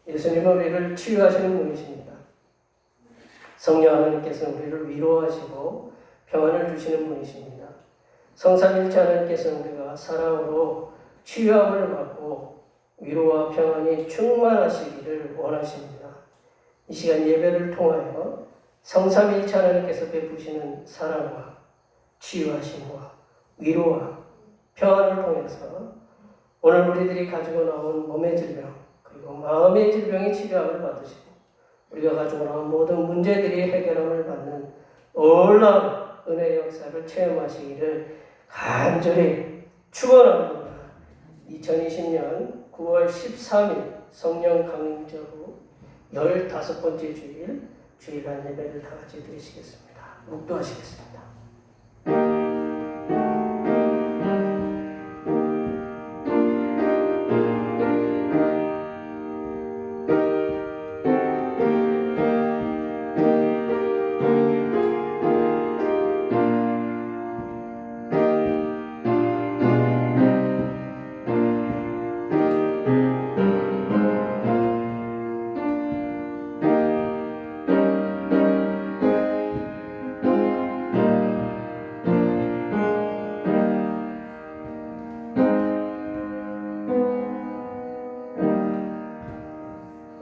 예수님은 우리를 치유하시는 분이십니다. 성령 하나님께서는 우리를 위로하시고 평안을 주시는 분이십니다. 성삼일체 하나님께서는 우리가 사랑으로 치유함을 받고 위로와 평안이 충만하시기를 원하십니다. 이 시간 예배를 통하여 성삼일체 하나님께서 베푸시는 사랑과 치유하심과 위로와 평안을 통해서 오늘 우리들이 가지고 나온 몸의 질병 그리고 마음의 질병의 치료함을 받으시고 우리가 가지고 나온 모든 문제들이 해결함을 받는 놀라운 은혜의 역사를 체험하시기를 간절히 축원합니다. 2020년 9월 13일 성령 강림절 후 15번째 주일 주일날 예배를 다 같이 드리시겠습니다. 묵도하시겠습니다.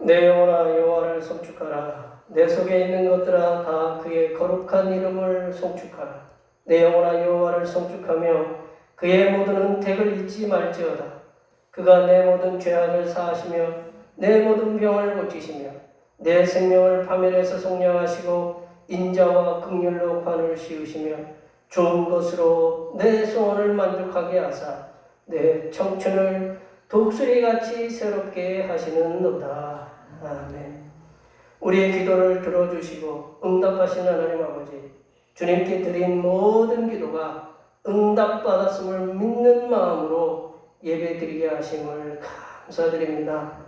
내 영혼아 여호와를 송축하라. 내 속에 있는 것들아 다 그의 거룩한 이름을 송축하라. 내 영혼아 여호와를 송축하며 그의 모든 은택을 잊지 말지어다. 그가 내 모든 죄악을 사하시며 내 모든 병을 고치시며 내 생명을 파멸해서 속량하시고 인자와 긍휼로 관을 씌우시며 좋은 것으로 내 소원을 만족하게 하사 내 청춘을 독수리같이 새롭게 하시는도다. 아멘. 우리의 기도를 들어주시고 응답하신 하나님 아버지, 주님께 드린 모든 기도가 응답받았음을 믿는 마음으로 예배드리게 하심을 감사드립니다.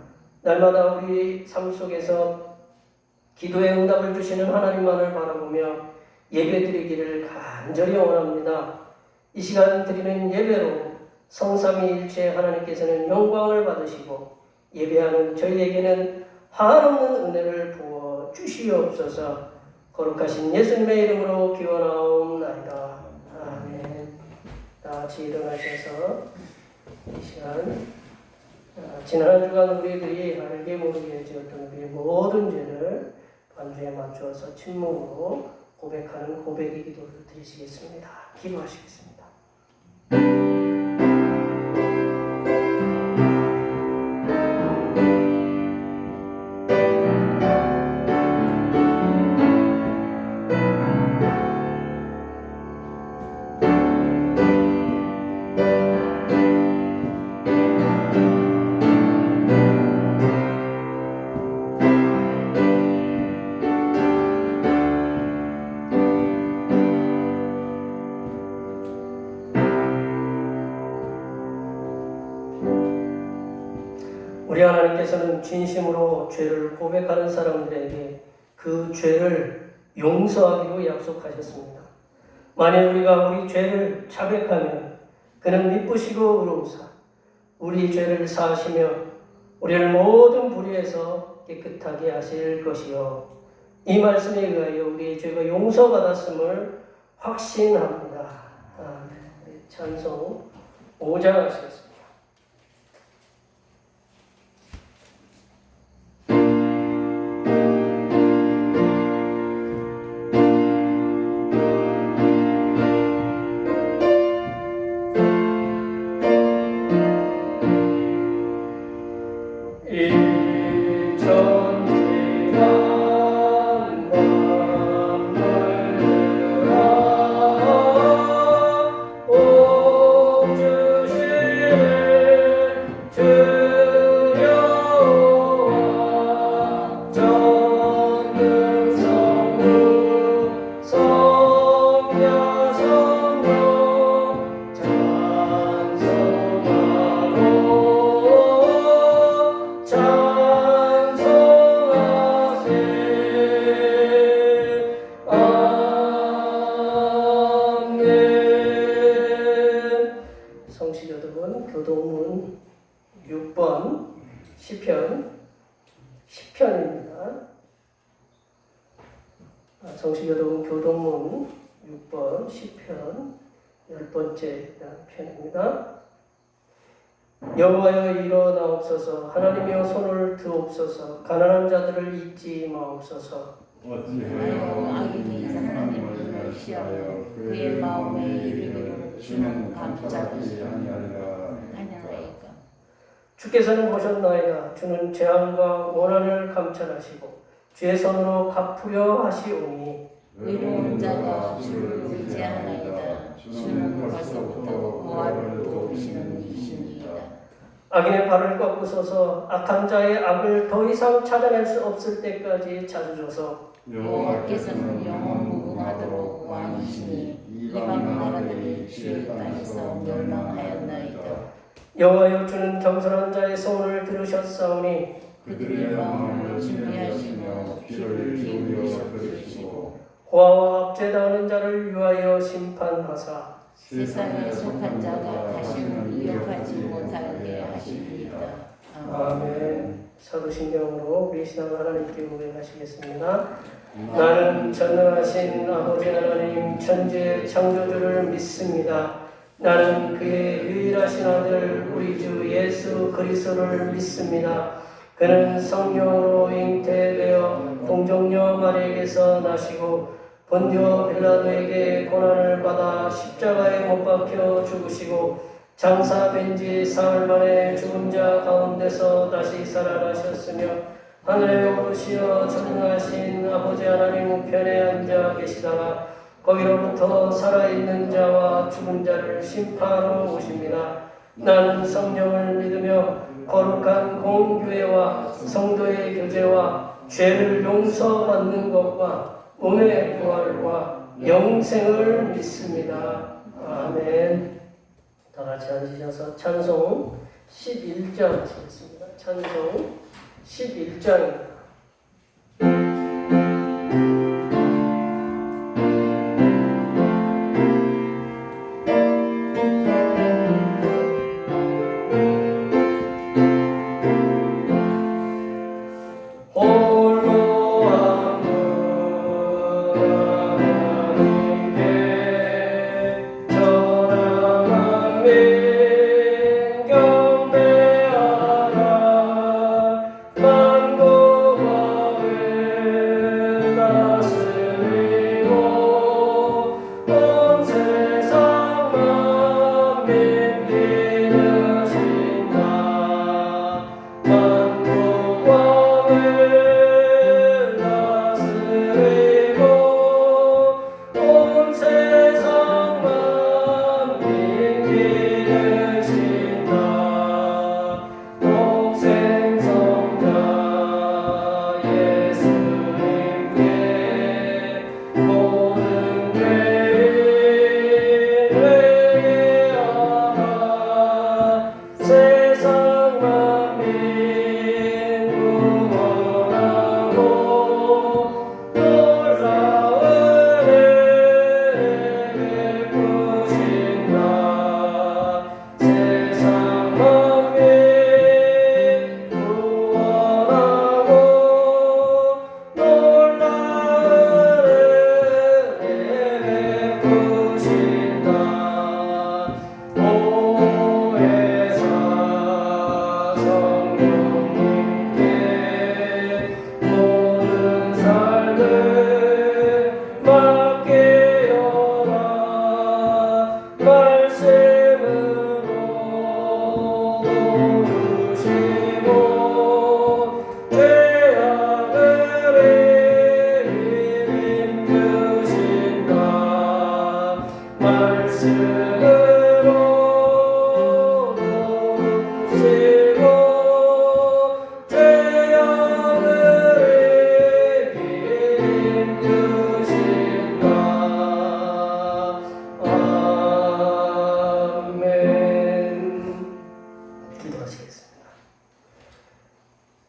날마다 우리 삶 속에서 기도의 응답을 주시는 하나님만을 바라보며 예배드리기를 간절히 원합니다. 이 시간 드리는 예배로 성삼위일체 하나님께서는 영광을 받으시고 예배하는 저희에게는 한없는 은혜를 부어 주시옵소서. 거룩하신 예수님의 이름으로 기원하옵나이다. 아멘. 다 같이 일어나셔서 이 시간 지난 한 주간 우리들이 알게 모르게 지었던 우리의 모든 죄를 반주에 맞추어서 침묵으로 고백하는 고백의 기도를 드리시겠습니다. 기도하시겠습니다. 우리 하나님께서는 진심으로 죄를 고백하는 사람들에게 그 죄를 용서하기로 약속하셨습니다. 만일 우리가 우리 죄를 자백하면 그는 미쁘시고 의로우사 우리 죄를 사하시며 우리를 모든 불의에서 깨끗하게 하실 것이요. 이 말씀에 의하여 우리의 죄가 용서받았음을 확신합니다. 아멘. 찬송 5장 하시겠습니다. 자 10편입니다. 성시교독은 교동문 6번 10편 10번째 편입니다. 여호와여 일어나옵소서. 하나님이여 손을 드옵소서. 가난한 자들을 잊지 마옵소서. 어찌하여 악인이 하나님을 멸시하여 그의 마음에 이르기를 주는 감찰하지 아니하리까. 주께서는 보셨나이다. 주는 재앙과 원한을 감찰하시고 주의 손으로 갚으려 하시오니 의로운 자가 주를 의지하나이다. 주는 벌써부터 보화를 도우시는 이시니이다. 악인의 발을 꺾고 서서 악한 자의 악을 더 이상 찾아낼 수 없을 때까지 찾으셔서 여호와께서는 영원 무궁하도록 왕이시니 이방 나라들이 주의 땅에서 멸망하였나이다. 여호와여 주는 겸손한 자의 소원을 들으셨사오니 그들의 마음을 준비하시며 귀를 기울여 들으시고 고아와 압제당하는 자를 위하여 심판하사 세상에 속한 자가 다시는 이어가지 못하게 하시리이다. 아멘. 사도신경으로 우리 신앙 하나님께 고백하시겠습니다. 나는 전능하신 아버지 하나님 천지의 창조주를 믿습니다. 나는 그의 유일하신 아들 우리 주 예수 그리스도를 믿습니다. 그는 성령으로 잉태되어 동정녀 마리에게서 나시고 본디오 빌라도에게 고난을 받아 십자가에 못 박혀 죽으시고 장사된 지 사흘 만에 죽은 자 가운데서 다시 살아나셨으며 하늘에 오르시어 전능하신 아버지 하나님 우편에 앉아 계시다가 거기로부터 살아있는 자와 죽은 자를 심판하러 오십니다. 나는 성령을 믿으며 거룩한 공교회와 성도의 교제와 죄를 용서받는 것과 몸의 부활과 영생을 믿습니다. 아멘. 다 같이 앉으셔서 찬송 11장 하시겠습니다. 찬송 11장입니다.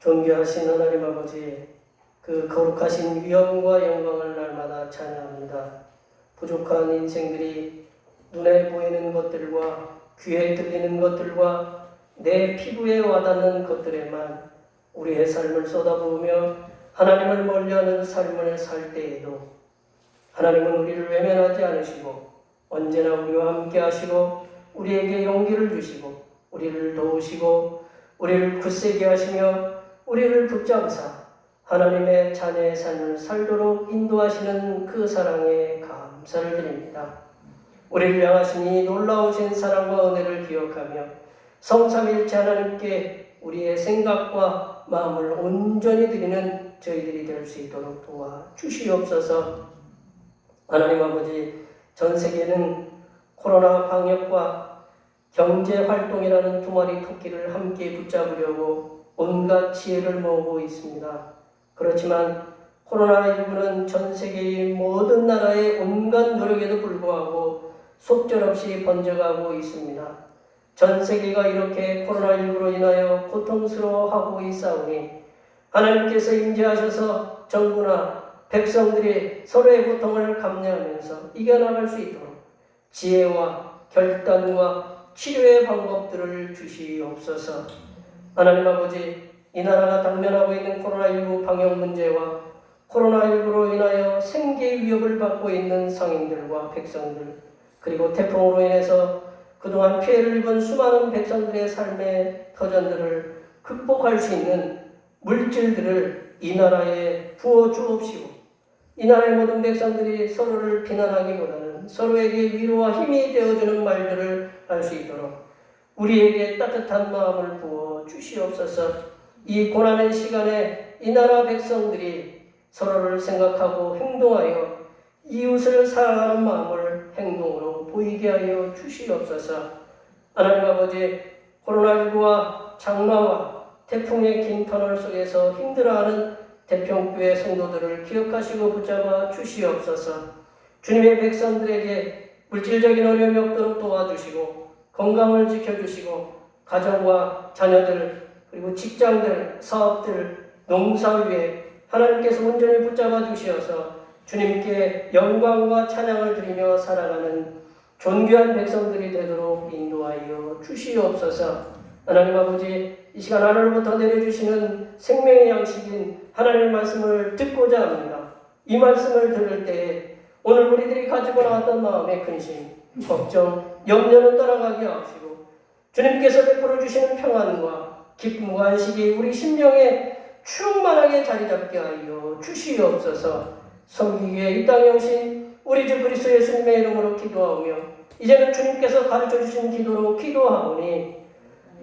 존귀하신 하나님 아버지, 그 거룩하신 위엄과 영광을 날마다 찬양합니다. 부족한 인생들이 눈에 보이는 것들과 귀에 들리는 것들과 내 피부에 와닿는 것들에만 우리의 삶을 쏟아부으며 하나님을 멀리하는 삶을 살 때에도 하나님은 우리를 외면하지 않으시고 언제나 우리와 함께 하시고 우리에게 용기를 주시고 우리를 도우시고 우리를 굳세게 하시며 우리를 붙잡으사 하나님의 자녀의 삶을 살도록 인도하시는 그 사랑에 감사를 드립니다. 우리를 향하신 이 놀라우신 사랑과 은혜를 기억하며 성삼일체 하나님께 우리의 생각과 마음을 온전히 드리는 저희들이 될 수 있도록 도와주시옵소서. 하나님 아버지, 전 세계는 코로나 방역과 경제활동이라는 두 마리 토끼를 함께 붙잡으려고 온갖 지혜를 모으고 있습니다. 그렇지만 코로나19는 전 세계의 모든 나라의 온갖 노력에도 불구하고 속절없이 번져가고 있습니다. 전 세계가 이렇게 코로나19로 인하여 고통스러워하고 있사오니 하나님께서 임재하셔서 정부나 백성들이 서로의 고통을 감내하면서 이겨나갈 수 있도록 지혜와 결단과 치료의 방법들을 주시옵소서. 하나님 아버지, 이 나라가 당면하고 있는 코로나19 방역 문제와 코로나19로 인하여 생계 위협을 받고 있는 성인들과 백성들, 그리고 태풍으로 인해서 그동안 피해를 입은 수많은 백성들의 삶의 터전들을 극복할 수 있는 물질들을 이 나라에 부어 주옵시고, 이 나라의 모든 백성들이 서로를 비난하기보다는 서로에게 위로와 힘이 되어주는 말들을 할 수 있도록 우리에게 따뜻한 마음을 부어 주시옵소서. 이 고난의 시간에 이 나라 백성들이 서로를 생각하고 행동하여 이웃을 사랑하는 마음을 행동으로 보이게 하여 주시옵소서. 하나님 아버지, 코로나19와 장마와 태풍의 긴 터널 속에서 힘들어하는 대평교회 성도들을 기억하시고 붙잡아 주시옵소서. 주님의 백성들에게 물질적인 어려움이 없도록 도와주시고 건강을 지켜주시고 가정과 자녀들 그리고 직장들, 사업들, 농사 위에 하나님께서 온전히 붙잡아 주시어서 주님께 영광과 찬양을 드리며 살아가는 존귀한 백성들이 되도록 인도하여 주시옵소서. 하나님 아버지, 이 시간 하늘로부터 내려주시는 생명의 양식인 하나님의 말씀을 듣고자 합니다. 이 말씀을 들을 때에 오늘 우리들이 가지고 나왔던 마음의 근심, 걱정, 염려는 떠나가게 하시고 주님께서 베풀어 주시는 평안과 기쁨과 안식이 우리 심령에 충만하게 자리 잡게 하여 주시옵소서. 섬기기에 이 땅에 오신 우리 주 그리스도 예수님의 이름으로 기도하오며 이제는 주님께서 가르쳐 주신 기도로 기도하오니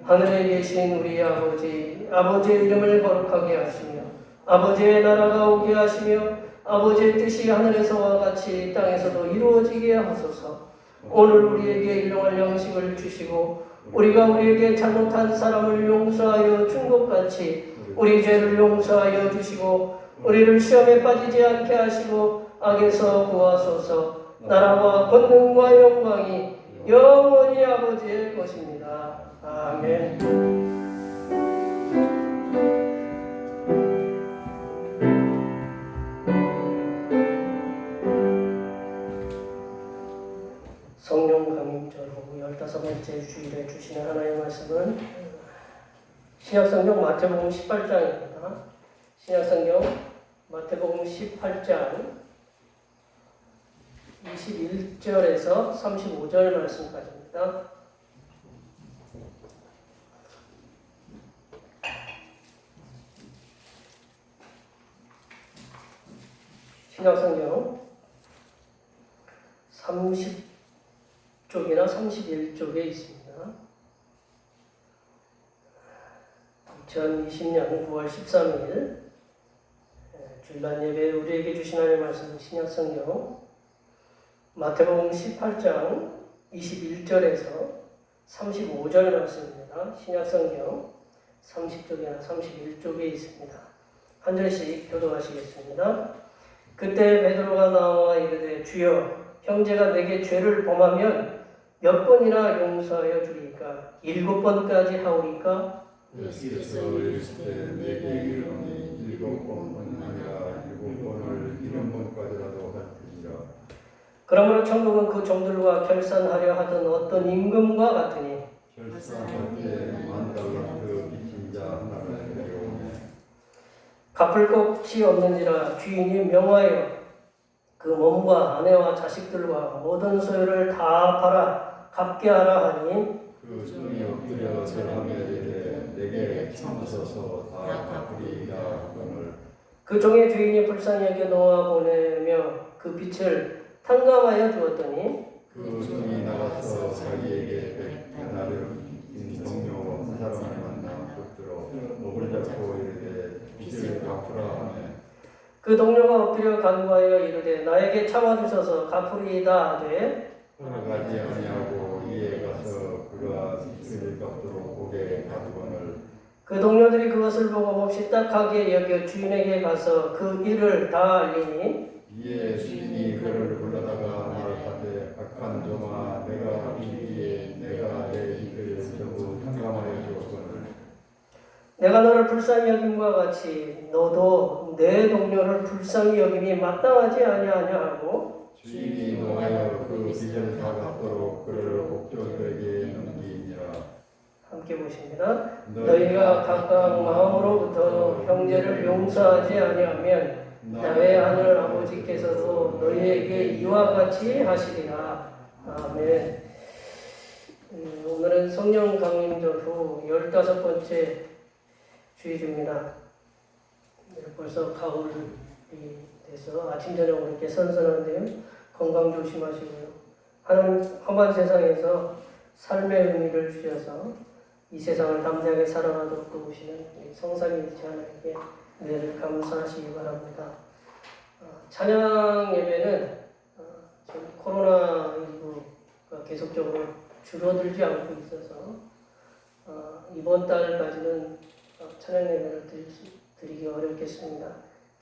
하늘에 계신 우리 아버지, 아버지의 이름을 거룩하게 하시며 아버지의 나라가 오게 하시며 아버지의 뜻이 하늘에서와 같이 땅에서도 이루어지게 하소서. 오늘 우리에게 일용할 양식을 주시고 우리가 우리에게 잘못한 사람을 용서하여 준 것 같이 우리 죄를 용서하여 주시고 우리를 시험에 빠지지 않게 하시고 악에서 구하소서. 나라와 권능과 영광이 영원히 아버지의 것입니다. 아멘. 성령 강림절 후 15번째 주일에 주시는 하나님의 말씀은 신약성경 마태복음 18장입니다. 신약성경 마태복음 18장 21절에서 35절 말씀까지입니다. 신약성경 30쪽이나 31쪽에 있습니다. 2020년 9월 13일 주일날 예배 우리에게 주신 하나님의 말씀은 신약성경 마태복음 18장 21절에서 35절 말씀입니다. 신약성경 30쪽이나 31쪽에 있습니다. 한 절씩 교독하시겠습니다. 그때 베드로가 나와 이르되 주여 형제가 내게 죄를 범하면 몇 번이나 용서하여 주리까? 7번까지 하오리까? 예수께서 이르시되 내게 이르노니 7번뿐 아니라 7번을 70번까지라도 할지니라. 그러므로 천국은 그 종들과 결산하려 하던 어떤 임금과 같으니 결산할 때 10,000달란트 빚진 자 하나를 데려오매 갚을 것이 없는지라 주인이 명하여 그 몸과 아내와 자식들과 모든 소유를 다 팔아 갚게 하라 하니 그 종이 엎드려 절하며 이르되 내게 참으소서 다 갚으리이다 하거늘 그 종의 주인이 불쌍히 여겨 놓아 보내며 그 빛을 탕감하여 주었더니 그 종이 나가서 자기에게 백나를 동료 한 사람을 만나 붙들어 목을 잡고 이르되 빚을 갚으라 하매 그 동료가 엎드려 간구하여 이르되 나에게 참아주셔서 갚으리이다 하되 허락하지 아니하고 이에 가서 그가 빚을 갚도록 고개 가두거늘 그 동료들이 그것을 보고 몹시 딱하게 여겨 주인에게 가서 그 일을 다 알리니 이에 주인이 그를 불러다가 말하되 악한 종아 내가 이기에 내가 내 빚을 전부 탕감하여 주었거늘 내가 너를 불쌍히 여김과 같이 너도 내 동료를 불쌍히 여김이 마땅하지 아니하냐 하고 주인이 노하여 그 빚을 다 갚도록 그를 옥졸들에게 넘기니라 함께 보십니다. 너희가 각각 마음으로부터 형제를 용서하지 아니하면 나의 하늘 아버지께서도 너희에게 이와 같이 하시리라. 아멘. 오늘은 성령 강림절 후 15번째 주일입니다. 벌써 가을이 돼서 아침 저녁으로 이렇게 선선한데요. 건강 조심하시고요. 하나님 험한 세상에서 삶의 의미를 주셔서 이 세상을 담대하게 살아가도록 도우시는 성삼위일체 하나님께 늘 감사하시기 바랍니다. 찬양 예배는 지금 코로나19가 계속적으로 줄어들지 않고 있어서 이번 달까지는 찬양 예배를 드리기 어렵겠습니다.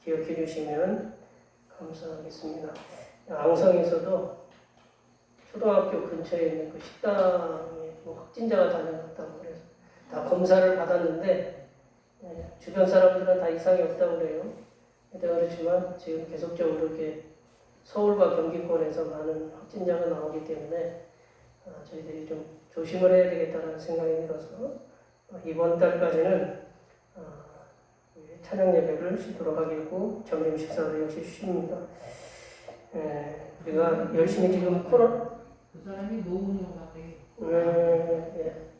기억해 주시면 감사하겠습니다. 앙성에서도 초등학교 근처에 있는 그 식당에 확진자가 다녀갔다고 그래서 다 검사를 받았는데 주변 사람들은 다 이상이 없다고 그래요. 그렇지만 지금 계속적으로 이렇게 서울과 경기권에서 많은 확진자가 나오기 때문에 저희들이 좀 조심을 해야 되겠다는 생각이 들어서 이번 달까지는 찬양 예배를 쉬도록 하겠고 점심 식사도 역시 쉽니다. 우리가 열심히 지금 그 사람이 노은으로 가게.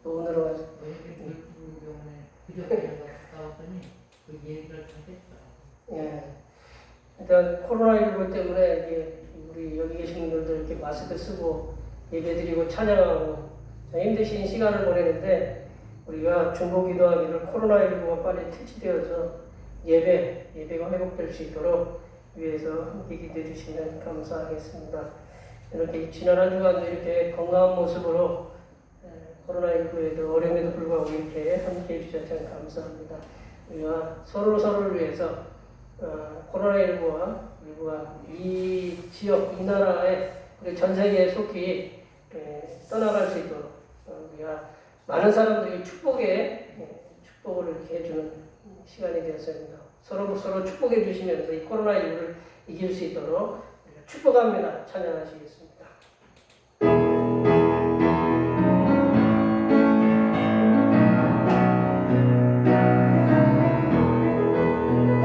노은으로 가서 병원에 그저께 갔다 왔더니 그 얘기를 다 했어요. 일단 코로나19 때문에 이게 우리 여기 계신 분들도 이렇게 마스크 쓰고 예배드리고 찬양하고 힘드신 시간을 보내는데 우리가 중보기도하기를 코로나19가 빨리 퇴치되어서 예배가 회복될 수 있도록 위해서 함께 기도해 주시면 감사하겠습니다. 이렇게 지난 한 주간도 이렇게 건강한 모습으로 코로나19에도 어려움에도 불구하고 이렇게 함께 해주셔서 참 감사합니다. 우리가 서로를 위해서 코로나19와 이 지역, 이 나라에 우리 전 세계에 속히 떠나갈 수 있도록 우리가 많은 사람들이 축복을 이렇게 해주는 시간이 되었습니다. 서로 축복해 주시면서 이 코로나19를 이길 수 있도록 축복합니다. 찬양하시겠습니다.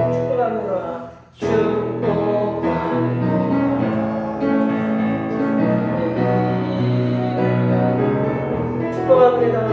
축복합니다. 축복합니다.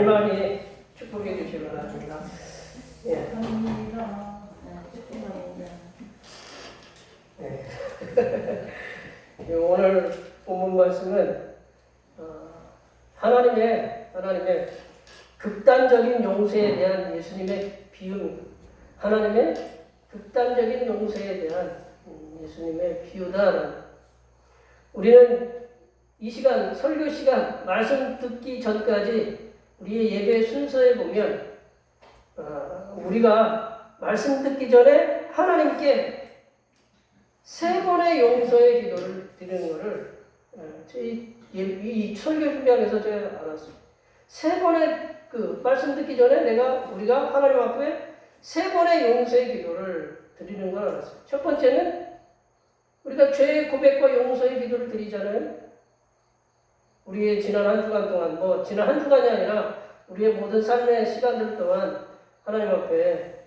많이 축복해 주시기 바랍니다. 오늘 본문 말씀은 하나님의 극단적인 용서에 대한 예수님의 비유입니다. 하나님의 극단적인 용서에 대한 예수님의 비유다. 우리는 이 시간, 설교 시간, 말씀 듣기 전까지 우리의 예배 순서에 보면 우리가 말씀 듣기 전에 하나님께 3번의 용서의 기도를 드리는 것을 이 설교 준비하면서 제가 알았습니다. 3번의 그 말씀 듣기 전에 우리가 하나님 앞에 3번의 용서의 기도를 드리는 걸 알았어요. 첫 번째는 우리가 죄의 고백과 용서의 기도를 드리잖아요. 우리의 지난 한 주간 동안, 지난 한 주간이 아니라 우리의 모든 삶의 시간들 동안 하나님 앞에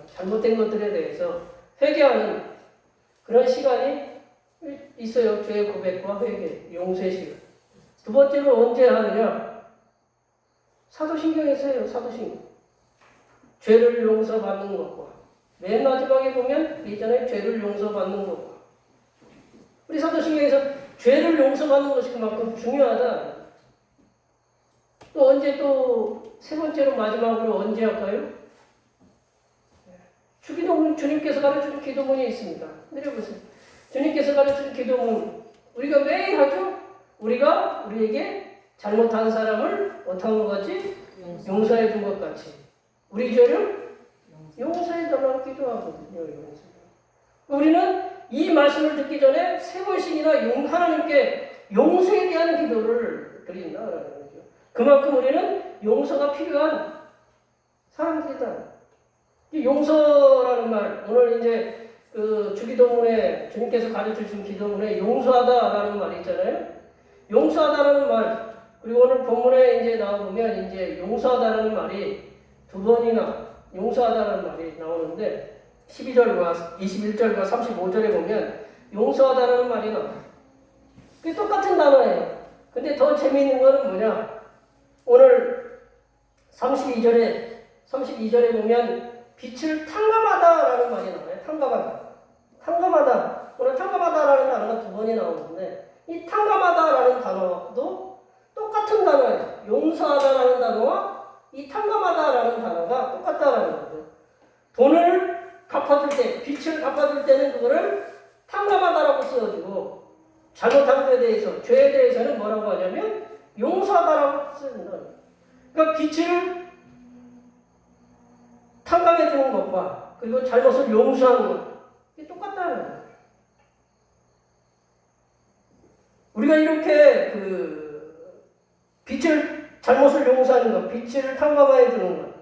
잘못된 것들에 대해서 회개하는 그런 시간이 있어요. 죄의 고백과 회개, 용서의 시간. 두 번째로 언제 하느냐? 사도신경에서 해요. 사도신경. 죄를 용서받는 것과 맨 마지막에 보면 예전에 죄를 용서받는 것과 우리 사도신경에서 죄를 용서받는 것이 그만큼 중요하다. 또 언제 또 세 번째로 마지막으로 언제 할까요? 주기도문, 주님께서 가르치는 기도문이 있습니다. 내려보세요. 주님께서 가르치는 기도문 우리가 매일 하죠? 우리가 우리에게 잘못한 사람을 어떤 것 같이? 용서해 준 것 같이 우리 죄를 용서해 달라고 기도하거든요. 우리는 이 말씀을 듣기 전에 3번씩이나 하나님께 용서에 대한 기도를 드린다라는 거죠. 그만큼 우리는 용서가 필요한 사람들이다. 용서라는 말, 오늘 이제 그 주기도문에 주님께서 가르쳐 주신 기도문에 용서하다라는 말이 있잖아요. 용서하다라는 말, 그리고 오늘 본문에 이제 나오면 이제 용서하다라는 말이 2번이나 용서하다라는 말이 나오는데 12절과 21절과 35절에 보면 용서하다라는 말이 나와요. 그게 똑같은 단어예요. 근데 더 재미있는 거는 뭐냐? 오늘 32절에 보면 빛을 탕감하다라는 말이 나와요. 탕감하다. 오늘 탕감하다라는 단어가 2번이 나오는데 이 탕감하다라는 단어도 똑같은 단어예요. 용서하다라는 단어와 이 탕감하다라는 단어가 똑같다라는 거죠. 돈을 갚아줄 때, 빚을 갚아줄 때는 그거를 탕감하다라고 써가지고 잘못한 것에 대해서, 죄에 대해서는 뭐라고 하냐면 용서하다라고 쓴다. 그러니까 빚을 탕감해 주는 것과 그리고 잘못을 용서하는 것 이게 똑같다는 거예요. 우리가 이렇게 잘못을 용서하는 것, 빚을 탕감해 주는 것,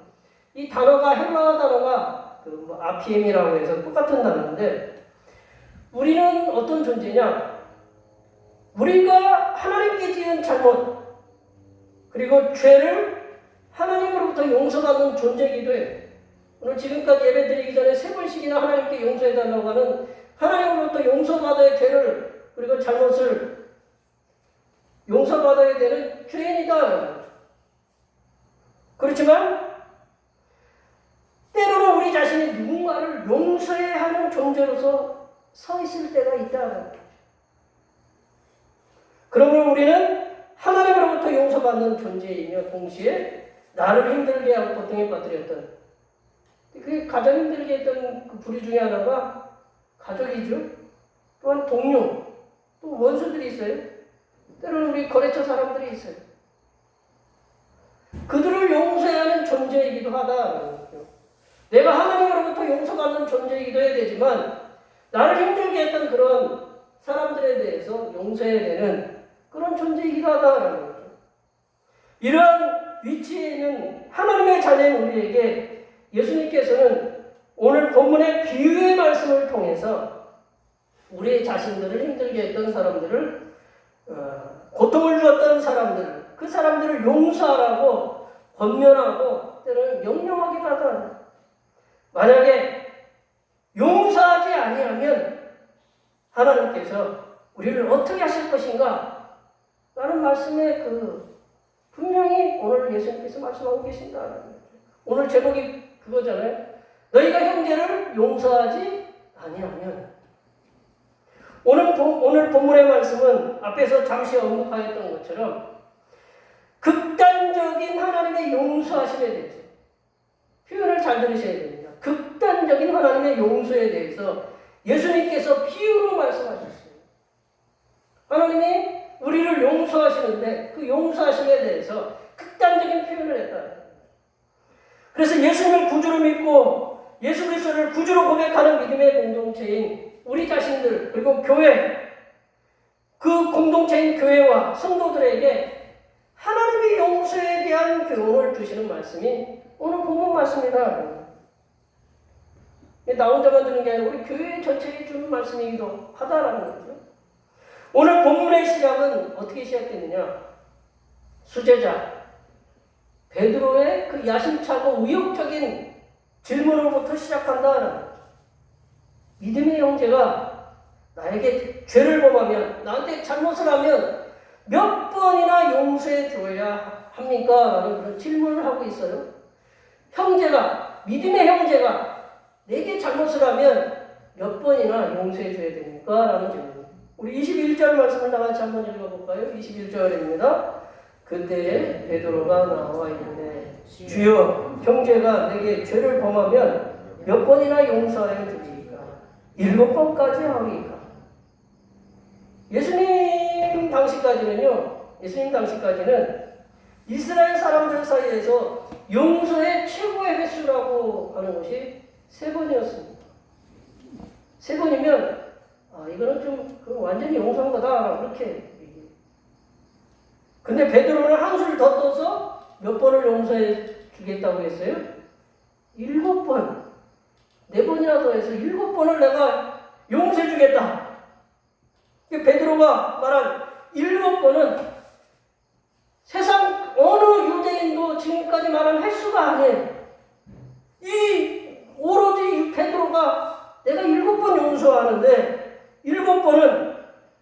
이 단어가 헬라어 단어가 아피엠이라고 해서 똑같은 단어인데 우리는 어떤 존재냐? 우리가 하나님께 지은 잘못 그리고 죄를 하나님으로부터 용서받는 존재이기도 해요. 오늘 지금까지 예배 드리기 전에 3번씩이나 하나님께 용서해달라고 하는 하나님으로부터 용서받아야 죄를 그리고 잘못을 용서받아야 되는 죄인이다. 그렇지만 때로는 우리 자신이 누군가를 용서해야 하는 존재로서 서 있을 때가 있다. 그러면 우리는 하나님으로부터 용서받는 존재이며 동시에 나를 힘들게 하고 고통에 빠뜨렸던 그게 가장 힘들게 했던 그 부류 중에 하나가 가족이죠. 또한 동료, 또 원수들이 있어요. 때로는 우리 거래처 사람들이 있어요. 그들을 용서해야 하는 존재이기도 하다라는 거죠. 내가 하나님으로부터 용서받는 존재이기도 해야 되지만 나를 힘들게 했던 그런 사람들에 대해서 용서해야 되는 그런 존재이기도 하다라는 거죠. 이러한 위치에 있는 하나님의 자녀인 우리에게 예수님께서는 오늘 본문의 비유의 말씀을 통해서 우리 자신들을 힘들게 했던 사람들을 고통을 주었던 사람들 그 사람들을 용서하라고 권면하고 때로는 명령하기도 하다. 만약에 용서하지 아니하면 하나님께서 우리를 어떻게 하실 것인가 라는 말씀에 분명히 오늘 예수님께서 말씀하고 계신다. 오늘 제목이 그거잖아요. 너희가 형제를 용서하지 아니하면 오늘 본문의 말씀은 앞에서 잠시 언급하였던 것처럼 극단적인 하나님의 용서하심에 대해서 표현을 잘 들으셔야 됩니다. 극단적인 하나님의 용서에 대해서 예수님께서 비유로 말씀하셨어요. 하나님이 우리를 용서하시는데 그 용서하심에 대해서 극단적인 표현을 했다. 그래서 예수님을 구주로 믿고 예수 그리스도를 구주로 고백하는 믿음의 공동체인 우리 자신들 그리고 교회, 그 공동체인 교회와 성도들에게 하나님의 용서에 대한 교훈을 주시는 말씀이 오늘 본문 말씀이다. 나 혼자만 주는 게 아니라 우리 교회 전체에 주는 말씀이기도 하다라는 거죠. 오늘 본문의 시작은 어떻게 시작됐느냐? 수제자 베드로의 그 야심차고 의욕적인 질문으로부터 시작한다는 거죠. 믿음의 형제가 나에게 죄를 범하면, 나한테 잘못을 하면 몇 번이나 용서해 줘야 합니까? 라는 그런 질문을 하고 있어요. 형제가, 믿음의 형제가 내게 잘못을 하면 몇 번이나 용서해 줘야 됩니까? 라는 질문. 우리 21절 말씀을 다 같이 한번 읽어볼까요? 21절입니다. 그때 베드로가 나와 이르되 주여, 형제가 내게 죄를 범하면 몇 번이나 용서하여 주리이까? 7번까지 하리이까? 예수님 당시까지는 이스라엘 사람들 사이에서 용서의 최고의 횟수라고 하는 것이 3번이었습니다. 3번이면 이거는 좀 완전히 용서한 거다 그렇게 얘기해요. 근데 베드로는 한술 더 떠서 몇 번을 용서해 주겠다고 했어요? 7번. 4번이나 더 해서 7번을 내가 용서해 주겠다. 베드로가 말한 7번은 세상 어느 유대인도 지금까지 말한 횟수가 아니에요. 오로지 베드로가 내가 7번 용서하는데 7번은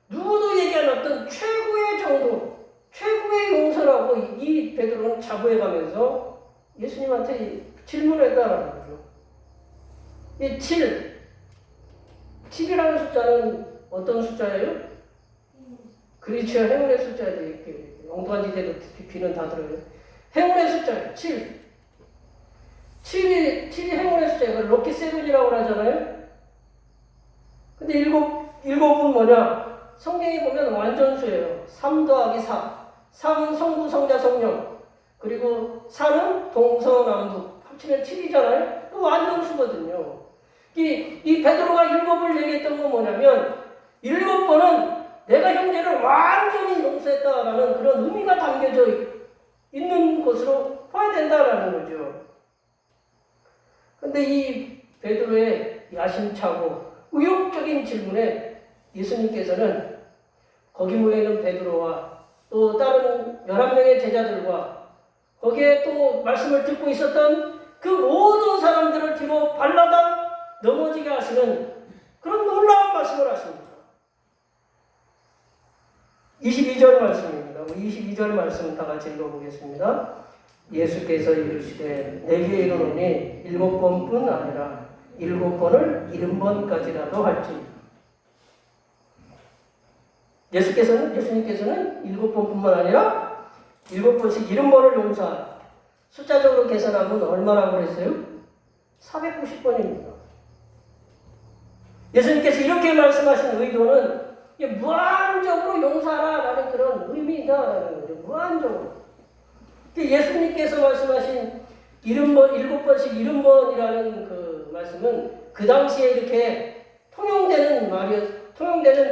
누구도 얘기 안 했던 최고의 정도, 최고의 용서라고 이 베드로는 자부해가면서 예수님한테 질문했다라는 거죠. 이 7이라는 숫자는 어떤 숫자예요? 그렇죠. 행운의 숫자예요. 이렇게 엉뚱한 짓에도 귀는 다 들어요. 행운의 숫자예요. 7이 행운의 숫자예요. 럭키 세븐이라고 하잖아요. 근데 일곱은 뭐냐? 성경에 보면 완전수예요. 3 더하기 4. 3은 성부, 성자, 성령. 그리고 4는 동서남북. 합치면 7이잖아요. 또 완전수거든요. 이 베드로가 7을 얘기했던 건 뭐냐면 7번은 내가 형제를 완전히 용서했다라는 그런 의미가 담겨져 있는 것으로 봐야 된다라는 거죠. 근데 이 베드로의 야심차고 의욕적인 질문에 예수님께서는 거기 모여있는 베드로와 또 다른 11명의 제자들과 거기에 또 말씀을 듣고 있었던 그 모든 사람들을 뒤로 발라다 넘어지게 하시는 그런 놀라운 말씀을 하십니다. 22절 말씀입니다. 우리 22절 말씀 다 같이 읽어보겠습니다. 예수께서 이르시되 내게 이르노니 7번뿐 아니라 7번을 70번까지라도 할지. 예수님께서는 7번뿐만 아니라 7번씩 70번을 용서하라. 숫자적으로 계산하면 얼마라고 그랬어요? 490번입니다. 예수님께서 이렇게 말씀하신 의도는 무한적으로 용서하라라는 그런 의미다라는 거죠. 무한적으로. 예수님께서 말씀하신 7번씩 70번이라는 그 말씀은 그 당시에 이렇게 통용되는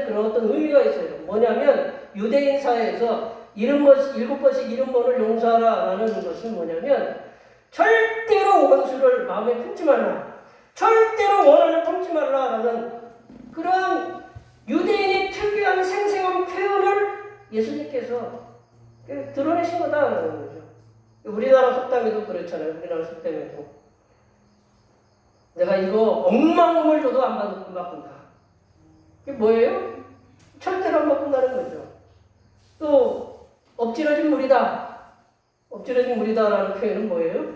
그런 어떤 의미가 있어요. 뭐냐면 유대인 사회에서 7번씩 70번을 용서하라라는 것은 뭐냐면 절대로 원수를 마음에 품지 말라. 절대로 원한을 품지 말라라는 그러한 유대인의 특유한 생생한 표현을 예수님께서 드러내신 거다라는 거죠. 우리나라 속담에도 그렇잖아요. 우리나라 속담에도 내가 이거 억만금을 줘도 안 바꾼다. 그게 뭐예요? 절대로 안 바꾼다는 거죠. 또 엎질러진 물이다. 엎질러진 물이다라는 표현은 뭐예요?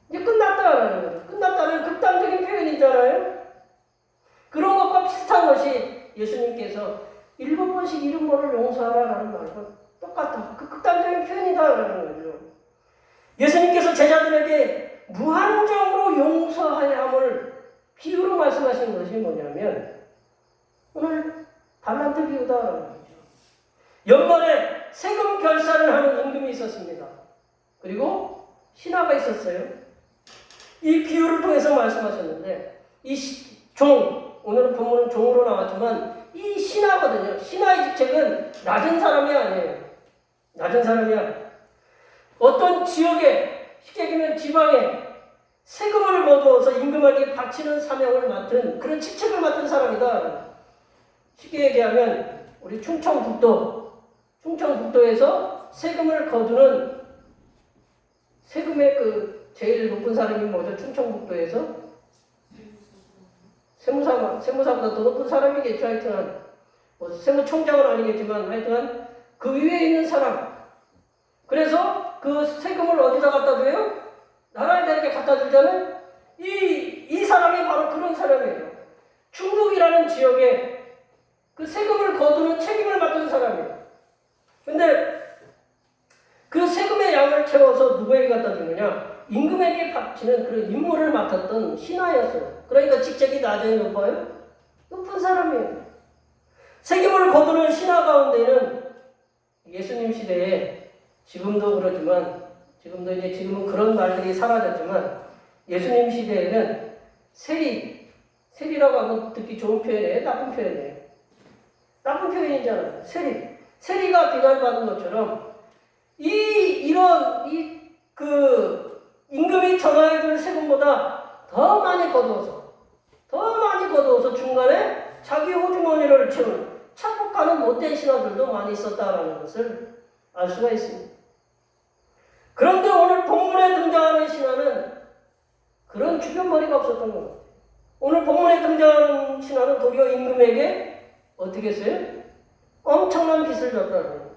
이제 끝났다라는 거죠. 끝났다는 극단적인 표현이잖아요. 그런 것과 비슷한 것이 예수님께서 7번씩 70번을 용서하라라는 말과 똑같아. 그 극단적인 표현이다라는 거죠. 예수님께서 제자들에게 무한정으로 용서해야 함을 비유로 말씀하신 것이 뭐냐면 오늘 달란트 비유다라는 거죠. 연말에 세금 결산을 하는 임금이 있었습니다. 그리고 신하가 있었어요. 이 비유를 통해서 말씀하셨는데 이 오늘은 본문은 종으로 나왔지만 이 신하거든요. 신하의 직책은 낮은 사람이 아니에요. 낮은 사람이 아니에요. 어떤 지역에, 쉽게 얘기하면 지방에 세금을 거두어서 임금에게 바치는 사명을 맡은 그런 직책을 맡은 사람이다. 쉽게 얘기하면 우리 충청북도에서 세금을 거두는 세금의 그 제일 높은 사람이 뭐죠? 충청북도에서 세무사보다 더 높은 사람이겠죠. 하여튼 뭐 세무총장은 아니겠지만 하여튼 그 위에 있는 사람. 그래서 그 세금을 어디다 갖다 줘요? 나라에다 이렇게 갖다 주잖아요. 이 사람이 바로 그런 사람이에요. 충북이라는 지역에 그 세금을 거두는 책임을 맡은 사람이에요. 근데 그 세금의 양을 채워서 누구에게 갖다 주느냐? 임금에게 바치는 그런 임무를 맡았던 신하였어요. 그러니까 직책이 낮아요, 높아요? 높은 사람이에요. 세금을 거두는 신하 가운데는 예수님 시대에 지금도 그러지만 지금은 그런 말들이 사라졌지만 예수님 시대에는 세리라고 하면 듣기 좋은 표현이에요, 나쁜 표현이에요. 나쁜 표현이잖아요. 세리가 비난받은 것처럼 임금이 정해준 세금보다 더 많이 거두어서 중간에 자기 호주머니를 채우는 착복하는 못된 신하들도 많이 있었다라는 것을 알 수가 있습니다. 그런데 오늘 본문에 등장하는 신하는 그런 주변머리가 없었던 것 같아요. 오늘 본문에 등장하는 신하는 도리어 임금에게 어떻게 했어요? 엄청난 빚을 졌다는 거예요.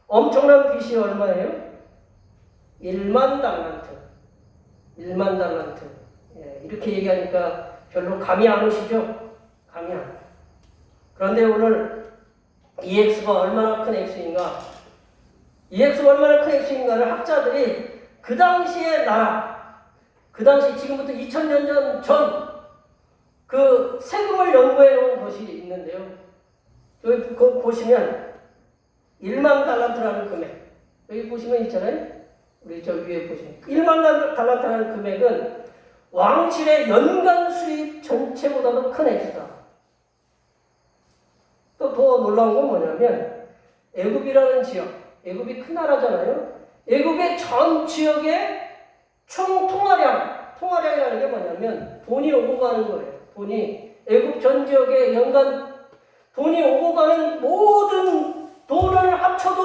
엄청난 빚이 얼마예요? 1만 달란트. 예, 이렇게 얘기하니까 별로 감이 안 오시죠? 감이 안 와요. 그런데 오늘 이 액수가 얼마나 큰 액수인가? 이 액수가 얼마나 큰 액수인가를 학자들이 그 당시의 나라, 그 당시 지금부터 2000년 전 그 세금을 연구해 놓은 것이 있는데요. 여기 보시면 1만 달란트라는 금액, 여기 보시면 있잖아요. 우리 저 위에 보시면 1만 달란트라는 금액은 왕실의 연간 수입 전체보다도 큰 액수다. 또 더 놀라운 건 뭐냐면 애굽이라는 지역, 애굽이 큰 나라잖아요. 애굽의 전 지역의 총 통화량이라는 게 뭐냐면 돈이 오고 가는 거예요. 애굽 전 지역에 연간 돈이 오고 가는 모든 돈을 합쳐도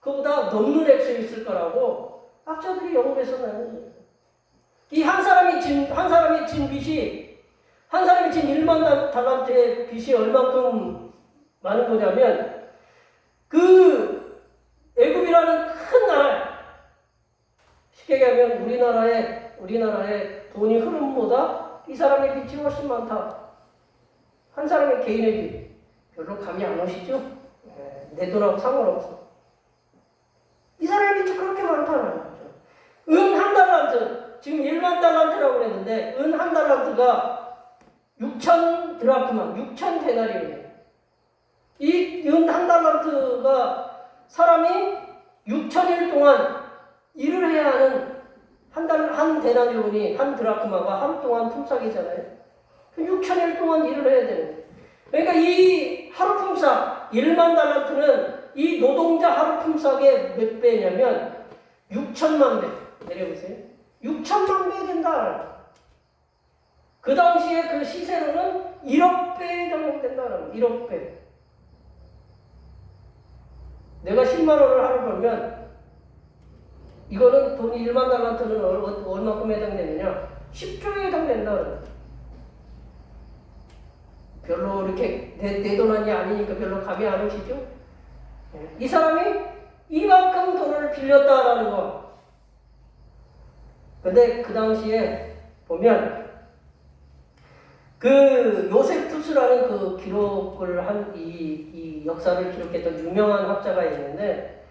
그보다 넘는 액수가 있을 거라고 학자들이 연구해서 나는 거예요. 이 한 사람이 진 빚이, 한 사람이 진 1만 달란트의 빚이 얼만큼 많은 거냐면, 그 애굽이라는 큰 나라, 쉽게 얘기하면 우리나라의 돈이 흐름보다 이 사람의 빚이 훨씬 많다. 한 사람의 개인의 빚, 별로 감이 안 오시죠? 내 돈하고 상관없어. 이 사람의 빚이 그렇게 많다는 거죠. 은 한 달란트, 지금 1만 달란트라고 그랬는데 은 한 달란트가 6천 드라크마, 6천 데나리온이에요. 이 은 한 달란트가 사람이 6천일 동안 일을 해야 하는 한 데나리온이, 한 드라크마가 하루 동안 품삯이잖아요. 6천일 동안 일을 해야 되는 거예요. 그러니까 이 하루 품삯 1만 달란트는 이 노동자 하루 품삯의 몇 배냐면 6천만 배. 내려보세요. 6천만 배 된다. 그 당시에 그 시세로는 1억 배 정도 된다는 거예요. 1억 배. 내가 10만 원을 하루 벌면 이거는 돈이 1만 달란트는 얼마큼 해당되느냐? 10조에 해당된다는 거예요. 별로 이렇게 내 돈 아니니까 별로 감이 안 오시죠? 이 사람이 이만큼 돈을 빌렸다라는 거. 근데 그 당시에 보면 그 요세푸스라는 그 기록을 한 이 역사를 기록했던 유명한 학자가 있는데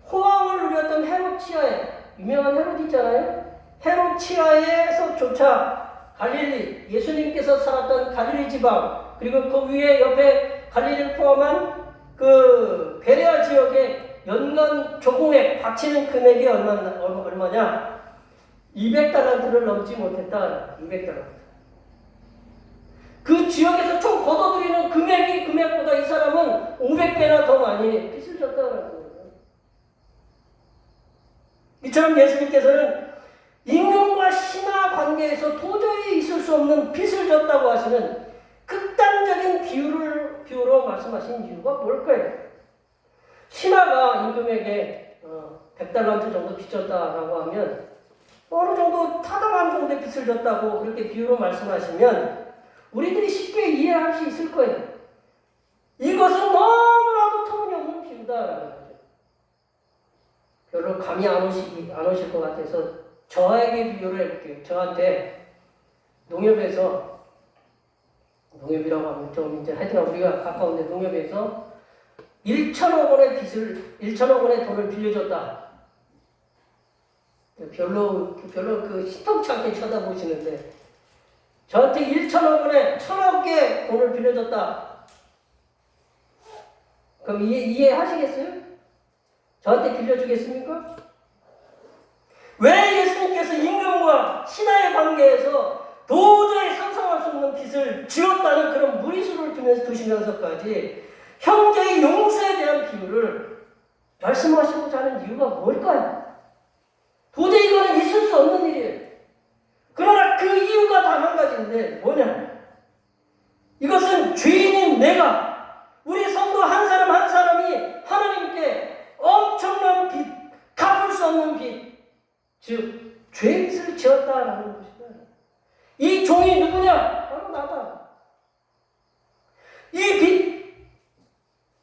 호황을 누렸던 헤롯치아에 유명한 헤롯 있잖아요. 헤롯치아에서조차 갈릴리 예수님께서 살았던 갈릴리 지방 그리고 그 위에 옆에 갈릴리를 포함한 그 베레아 지역에 연간 조공액 바치는 금액이 얼마냐? 200달란트를 넘지 못했다. 200달란트. 그 지역에서 총 걷어들이는 금액보다 이 사람은 500배나 더 많이 빚을 졌다는 거예요. 이처럼 예수님께서는 임금과 신하 관계에서 도저히 있을 수 없는 빚을 졌다고 하시는 극단적인 비유로 말씀하신 이유가 뭘까요? 신하가 임금에게 100달란트 정도 빚졌다라고 하면 어느 정도 타당한 정도의 빚을 졌다고 그렇게 비유로 말씀하시면 우리들이 쉽게 이해할 수 있을 거예요. 이것은 너무나도 터무니없는 비유다라는 거죠. 별로 감이 안 오실 것 같아서 저에게 비유를 해볼게요. 저한테 농협이라고 하면 좀 이제 하여튼 우리가 가까운데 농협에서 1천억 원의 돈을 빌려줬다. 별로 그 시통치 않게 쳐다보시는데 저한테 1천억의 돈을 빌려줬다. 그럼 이해하시겠어요? 저한테 빌려주겠습니까? 왜 예수님께서 임금과 신하의 관계에서 도저히 상상할 수 없는 빚을 지었다는 그런 무리수를 두시면서까지 형제의 용서에 대한 비유를 말씀하시고자 하는 이유가 뭘까요? 도저히 이거는 있을 수 없는 일이에요. 그러나 그 이유가 단 한 가지인데 뭐냐? 이것은 죄인인 내가 우리 성도 한 사람 한 사람이 하나님께 엄청난 빚, 갚을 수 없는 빚, 즉 죄빚을 지었다라는 것이다. 이 종이 누구냐? 바로 나다. 이 빚,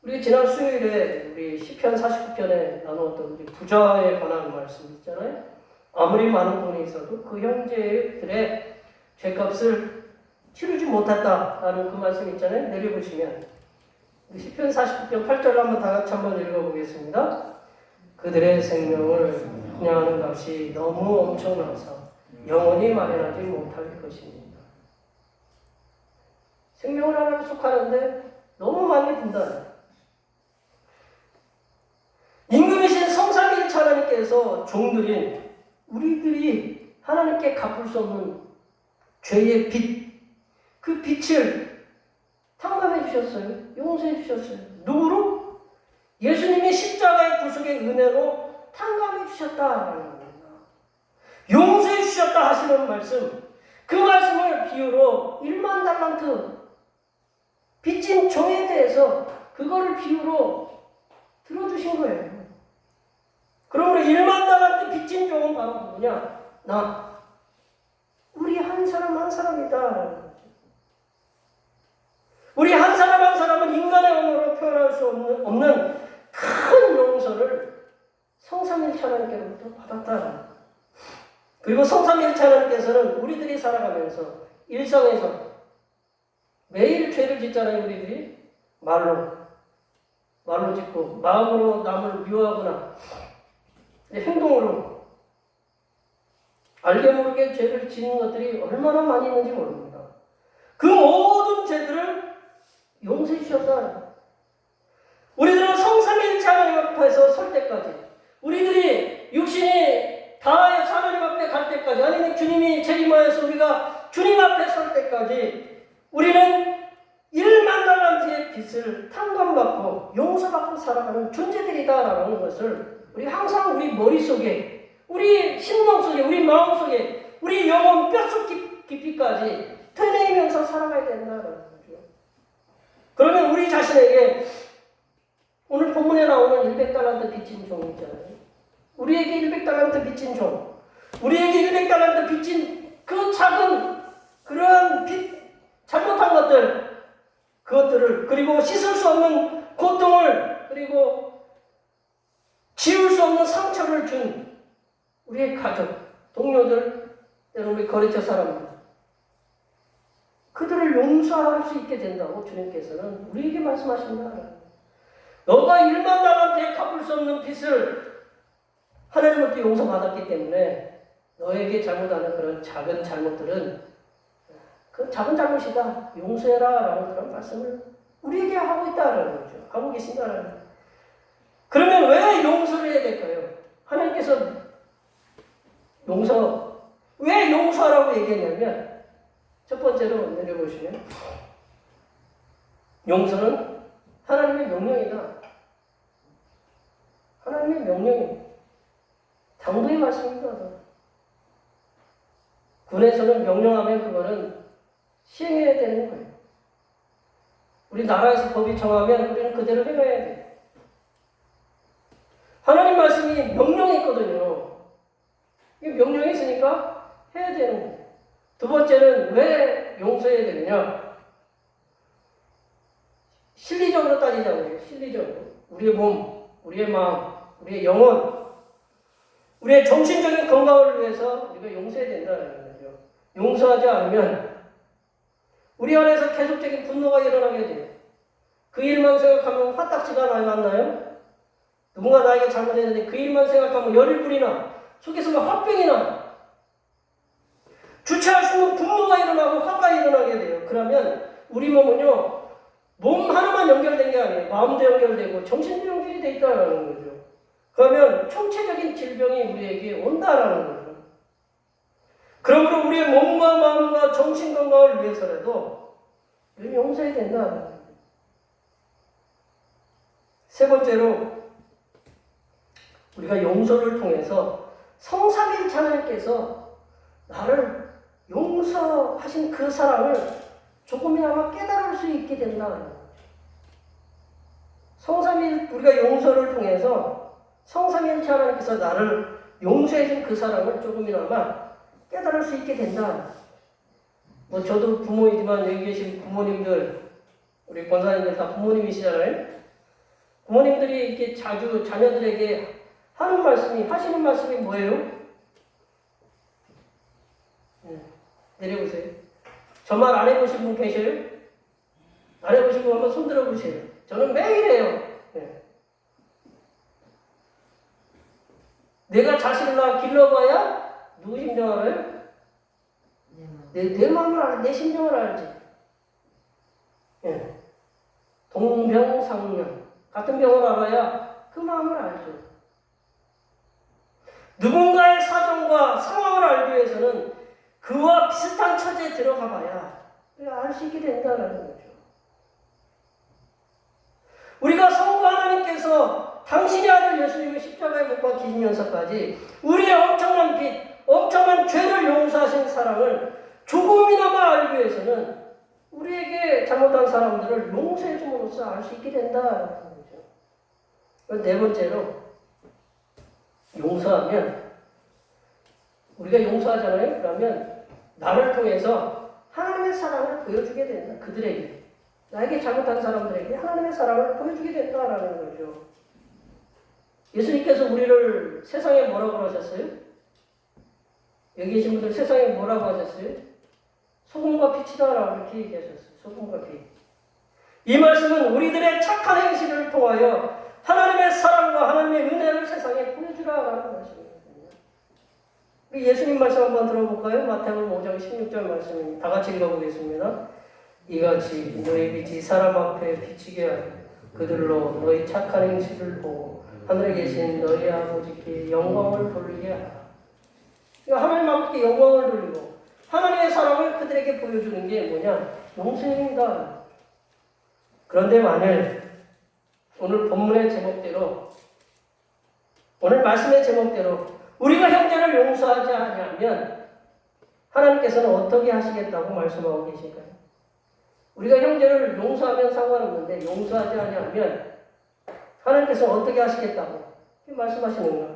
우리 지난 수요일에 우리 시편 49편에 나누었던 우리 부자에 관한 말씀 있잖아요. 아무리 많은 돈이 있어도 그 형제들의 죄값을 치르지 못했다라는 그 말씀 있잖아요. 내려보시면 시편 49편 8절을 다 같이 한번 읽어보겠습니다. 그들의 생명을 분양하는 값이 너무 엄청나서 영원히 마련하지 못할 것입니다. 생명을 하나로 속하는데 너무 많이 든다. 임금이신 성삼위일체 하나님께서 종들인 우리들이 하나님께 갚을 수 없는 죄의 빚, 그 빚을 탕감해 주셨어요. 용서해 주셨어요. 누구로? 예수님이 십자가의 구속의 은혜로 탕감해 주셨다라는 겁니다. 용서해 주셨다 하시는 말씀, 그 말씀을 비유로 1만 달란트 빚진 종에 대해서 그거를 비유로 들어주신 거예요. 그러므로 1만 달란트 빚진 종은 바로 누구냐? 나. 우리 한 사람 한 사람이다. 우리 한 사람 한 사람은 인간의 언어로 표현할 수 없는 큰 용서를 성삼일체 하나님께로부터 받았다. 그리고 성삼일체 하나님께서는 우리들이 살아가면서 일상에서 매일 죄를 짓잖아요. 우리들이 말로 짓고 마음으로 남을 미워하거나 행동으로 알게 모르게 죄를 짓는 것들이 얼마나 많이 있는지 모릅니다. 그 모든 죄들을 용서해 주셨다. 우리들은 성삼위일체 하나님 앞에서 설 때까지, 우리들이 육신이 다하여서 하나님 앞에 갈 때까지, 아니면 주님이 재림하여서 우리가 주님 앞에 설 때까지 우리는 1만 달란트의 빚을 탕감받고 용서받고 살아가는 존재들이다라는 것을 우리 항상 우리 머릿속에, 우리 심령 속에, 우리 마음 속에, 우리 영혼 뼛속 깊이까지 되뇌이면서 살아가야 된다는 거죠. 그러면 우리 자신에게 오늘 본문에 나오는 100달란트 빚진 종이 있잖아요. 우리에게 100달란트 빚진 종, 우리에게 100달란트 빚진 그 작은 그러한 빚, 잘못한 것들, 그것들을, 그리고 씻을 수 없는 고통을, 그리고 지울 수 없는 상처를 준 우리의 가족, 동료들, 때로는 우리 거래처 사람들, 그들을 용서할 수 있게 된다고 주님께서는 우리에게 말씀하십니다. 너가 1만 달란트에 갚을 수 없는 빚을 하나님으로부터 용서받았기 때문에 너에게 잘못하는 그런 작은 잘못들은 그 작은 잘못이다. 용서해라 라는 그런 말씀을 우리에게 하고 있다는 거죠. 하고 계신다는 거죠. 그러면 왜 용서를 해야 될까요? 하나님께서 왜 용서하라고 얘기했냐면 첫 번째로 내려보시면 용서는 하나님의 명령이다. 하나님의 명령입니다. 당부의 말씀입니다. 군에서는 명령하면 그거는 시행해야 되는 거예요. 우리 나라에서 법이 정하면 우리는 그대로 행해야 돼요. 하나님 말씀이 명령이 있거든요. 이 명령이 있으니까 해야 되는 거예요. 두 번째는 왜 용서해야 되느냐? 실리적으로 따지자고요. 실리적으로. 우리의 몸, 우리의 마음, 우리의 영혼, 우리의 정신적인 건강을 위해서 우리가 용서해야 된다는 거죠. 용서하지 않으면 우리 안에서 계속적인 분노가 일어나게 돼요. 그 일만 생각하면 화딱지가 나요, 안 나요? 누군가 나에게 잘못했는데 그 일만 생각하면 열이 불이 나. 속에서 막 화병이 나. 주체할 수 없는 분노가 일어나고 화가 일어나게 돼요. 그러면 우리 몸은요, 몸 하나만 연결된 게 아니에요. 마음도 연결되고 정신도 연결이 돼 있다는 거죠. 그러면 총체적인 질병이 우리에게 온다라는 거죠. 그러므로 우리의 몸과 마음과 정신 건강을 위해서라도 우리는 용서해야 된다는 거죠. 세 번째로 우리가 용서를 통해서 성삼일체 하나님께서 나를 용서하신 그 사랑을 조금이나마 깨달을 수 있게 된다는 거죠. 우리가 용서를 통해서 성삼일체 하나님께서 나를 용서해준 그 사랑을 조금이나마 깨달을 수 있게 된다. 저도 부모이지만 여기 계신 부모님들, 우리 권사님들 다 부모님이시잖아요. 부모님들이 이렇게 자주 자녀들에게 하시는 말씀이 뭐예요? 내려보세요. 저 말 안 해보신 분 계셔요? 안 해보신 분 한번 손 들어보세요. 저는 매일 해요. 내가 자식을 길러봐야 누구 심정을 알아요? 내 마음을 알아, 내 심정을 알지. 동병상련. 같은 병을 알아야 그 마음을 알죠. 누군가의 사정과 상황을 알기 위해서는 그와 비슷한 처지에 들어가 봐야 알 수 있게 된다는 거죠. 우리가 성부 하나님께서 당신의 아들 예수님을 십자가에 못 박히시면서까지 우리의 엄청난 빚, 엄청난 죄를 용서하신 사랑을 조금이나마 알기 위해서는 우리에게 잘못한 사람들을 용서해 줌으로써 알 수 있게 된다는 거죠. 네 번째로 용서하면 우리가 용서하잖아요. 그러면 나를 통해서 하나님의 사랑을 보여주게 된다. 그들에게, 나에게 잘못한 사람들에게 하나님의 사랑을 보여주게 된다라는 거죠. 예수님께서 우리를 세상에 뭐라고 하셨어요? 여기 계신 분들 세상에 뭐라고 하셨어요? 소금과 빛이다라고 이렇게 얘기하셨어요. 소금과 빛. 이 말씀은 우리들의 착한 행실을 통하여 하나님의 사랑과 하나님의 은혜를 세상에 보여주라라는 말씀입니다. 예수님 말씀 한번 들어볼까요? 마태복음 5장 16절 말씀입니다. 다 같이 읽어보겠습니다. 이같이 너희 빛이 사람 앞에 비치게 하여 그들로 너희 착한 행실을 보고 하늘에 계신 너희 아버지께 영광을 돌리게 하라. 그러니까 하나님 아버지께 영광을 돌리고 하나님의 사랑을 그들에게 보여주는 게 뭐냐? 용서입니다. 그런데 만일 오늘 본문의 제목대로, 오늘 말씀의 제목대로 우리가 형제를 용서하지 않으면 하나님께서는 어떻게 하시겠다고 말씀하고 계실까요? 우리가 형제를 용서하면 상관없는데 용서하지 않으면 하나님께서는 어떻게 하시겠다고 말씀하시는 거예요.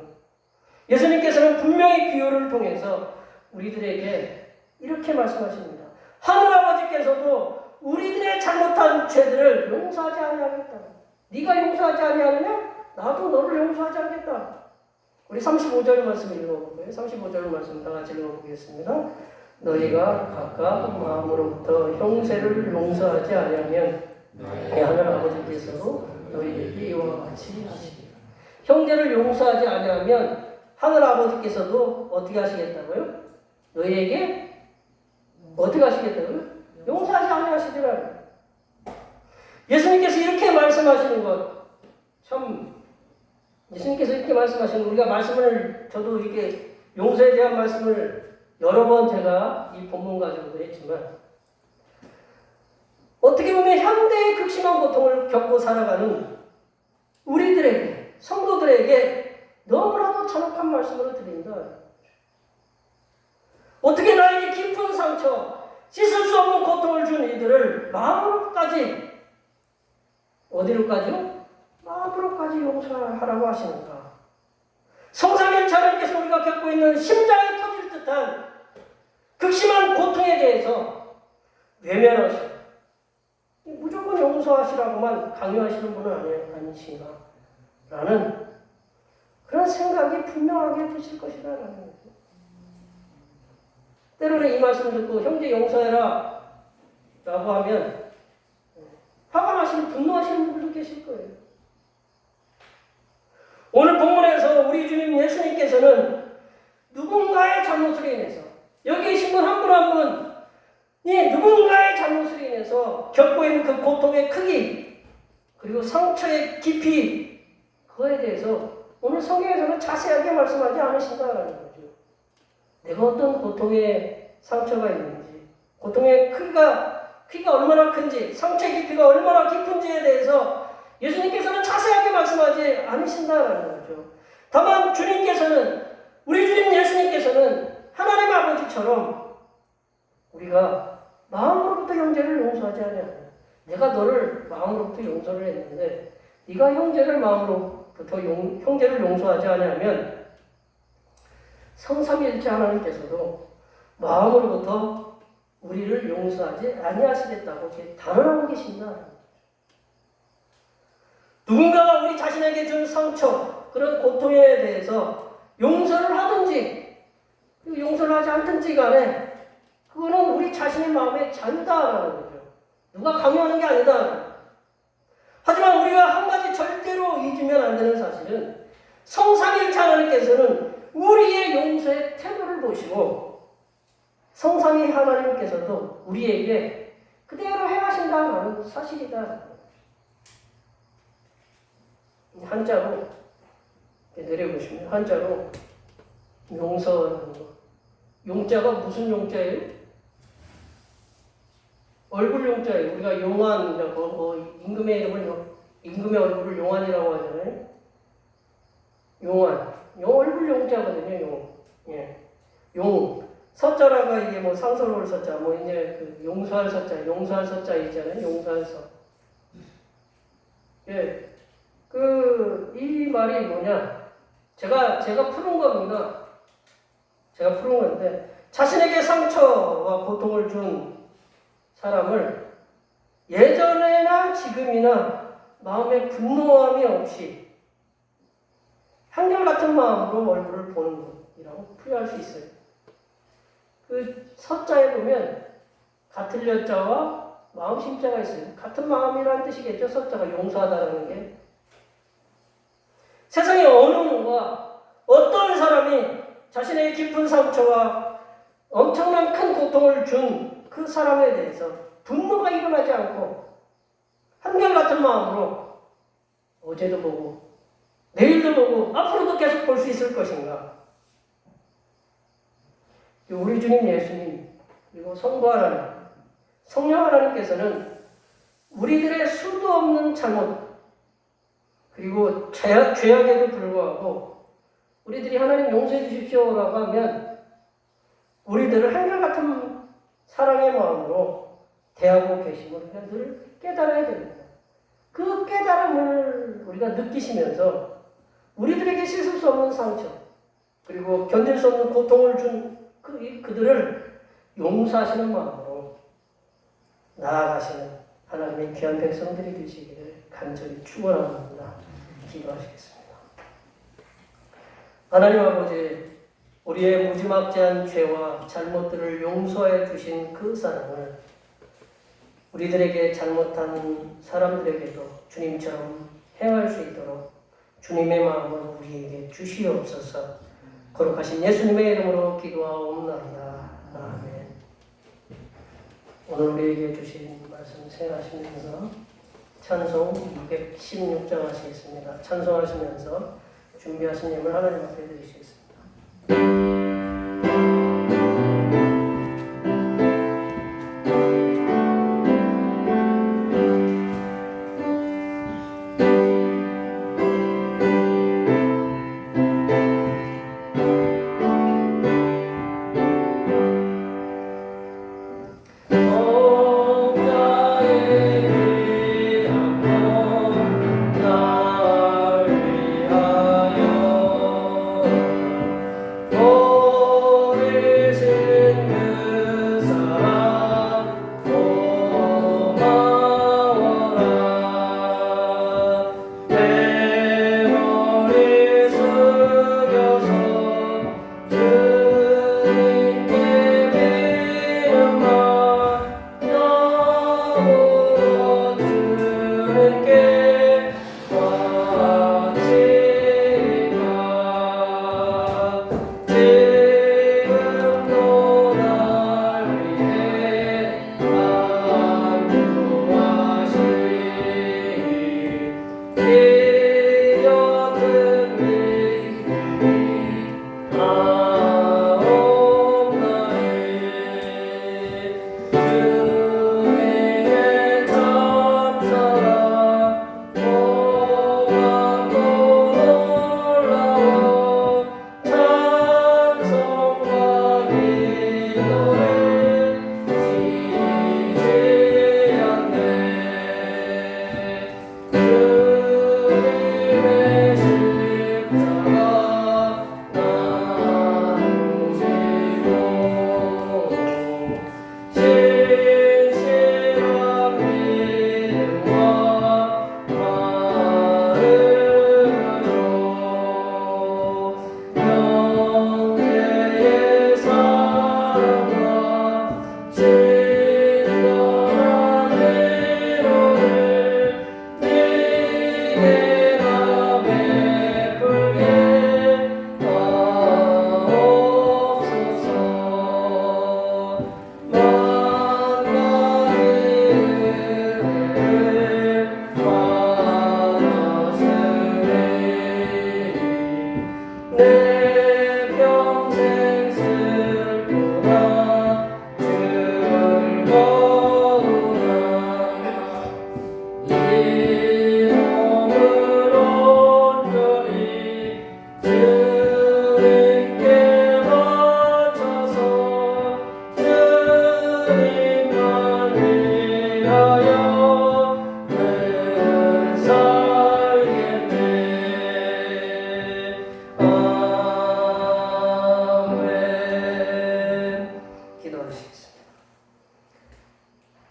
예수님께서는 분명히 비유를 통해서 우리들에게 이렇게 말씀하십니다. 하늘아버지께서도 우리들의 잘못한 죄들을 용서하지 아니하겠다. 네가 용서하지 아니하느냐? 나도 너를 용서하지 않겠다. 우리 35절 말씀 읽어볼까요? 35절 말씀 다 같이 읽어보겠습니다. 너희가 각각 마음으로부터 형제를 용서하지 아니하면 내 하늘 아버지께서도 너희에게 이와 같이 하시리라. 형제를 용서하지 아니하면 하늘 아버지께서도 어떻게 하시겠다고요? 너희에게 어떻게 하시겠다고요? 용서하지 아니하시리라. 예수님께서 이렇게 말씀하시는 것 참, 예수님께서 이렇게 말씀하시는 것, 우리가 말씀을 저도 이게 용서에 대한 말씀을 여러 번 제가 이 본문 가지고도 했지만, 어떻게 보면 현대의 극심한 고통을 겪고 살아가는 우리들에게, 성도들에게 너무나도 잔혹한 말씀을 드린다. 어떻게 나에게 깊은 상처, 씻을 수 없는 고통을 준 이들을 마음으로까지, 어디로까지요? 마음으로까지 용서하라고 하시는가? 성삼일체 하나님께서 우리가 겪고 있는 심장이 터질 듯한 극심한 고통에 대해서 외면하시고 무조건 용서하시라고만 강요하시는 분은 아니신가? 라는 그런 생각이 분명하게 드실 것이라는 거죠. 때로는 이 말씀 듣고 형제 용서해라 라고 하면 화가 나시는, 분노하시는 분들도 계실 거예요. 오늘 본문에서 우리 주님 예수님께서는 누군가의 잘못으로 인해서, 여기 계신 분 한 분 한 분, 누군가의 잘못으로 인해서 겪고 있는 그 고통의 크기, 그리고 상처의 깊이, 그거에 대해서 오늘 성경에서는 자세하게 말씀하지 않으신다라는 거죠. 내가 어떤 고통의 상처가 있는지, 고통의 크기가 얼마나 큰지, 상처의 깊이가 얼마나 깊은지에 대해서 예수님께서는 자세하게 말씀하지 않으신다라는 거죠. 다만 주님께서는, 우리 주님 예수님께서는 하나님 아버지처럼 우리가 마음으로부터 형제를 용서하지 않냐. 내가 너를 마음으로부터 용서를 했는데 네가 형제를 마음으로부터 형제를 용서하지 않으면 성삼위일체 하나님께서도 마음으로부터 우리를 용서하지 아니하시겠다고 단언하고 계신다. 누군가가 우리 자신에게 준 상처, 그런 고통에 대해서 용서를 하든지 용서를 하지 않든지 간에 그거는 우리 자신의 마음의 자유다라는 거죠. 누가 강요하는 게 아니다. 하지만 우리가 한 가지 절대로 잊으면 안 되는 사실은 성삼위일체 하나님께서는 우리의 용서의 태도를 보시고 성삼위 하나님께서도 우리에게 그대로 행하신다는 사실이다. 한자로 내려보시면 한자로 용서하는 거. 용자가 무슨 용자예요? 얼굴 용자예요. 우리가 용환이라고 임금의 이름을 임금의 얼굴을 용환이라고 하잖아요. 용환. 얼굴 용자거든요. 용. 예. 용. 서자라가 이게 뭐 상서로울 서자, 뭐 이제 그 용서할 서자 있잖아요. 용서할 서. 예. 이 말이 뭐냐? 제가 푸는 겁니다. 제가 푸는 건데, 자신에게 상처와 고통을 준 사람을 예전에나 지금이나 마음에 분노함이 없이 한결같은 마음으로 얼굴을 보는 것이라고 풀이할 수 있어요. 그 서자에 보면 같은 여자와 마음 심자가 있어요. 같은 마음이라는 뜻이겠죠. 서자가 용서하다라는 게. 세상에 어느 누가 어떤 사람이 자신의 깊은 상처와 엄청난 큰 고통을 준 그 사람에 대해서 분노가 일어나지 않고 한결같은 마음으로 어제도 보고 내일도 보고 앞으로도 계속 볼 수 있을 것인가? 우리 주님 예수님 그리고 성부 하나님, 성령 하나님께서는 우리들의 수도 없는 잘못 그리고 죄악에도 불구하고 우리들이 하나님 용서해 주십시오라고 하면 우리들을 한결같은 사랑의 마음으로 대하고 계심을 우리가 늘 깨달아야 됩니다. 그 깨달음을 우리가 느끼시면서 우리들에게 씻을 수 없는 상처 그리고 견딜 수 없는 고통을 준 그들을 용서하시는 마음으로 나아가시는 하나님의 귀한 백성들이 되시기를 간절히 축원합니다. 기도하시겠습니다. 하나님 아버지, 우리의 무지막지한 죄와 잘못들을 용서해 주신 그 사랑을 우리들에게 잘못한 사람들에게도 주님처럼 행할 수 있도록 주님의 마음을 우리에게 주시옵소서. 거룩하신 예수님의 이름으로 기도하옵나이다. 아멘. 오늘 우리에게 주신 말씀 생각하시면서 찬송 216장 하시겠습니다. 찬송하시면서 준비하신 예물 하나님 앞에 드리시겠습니다.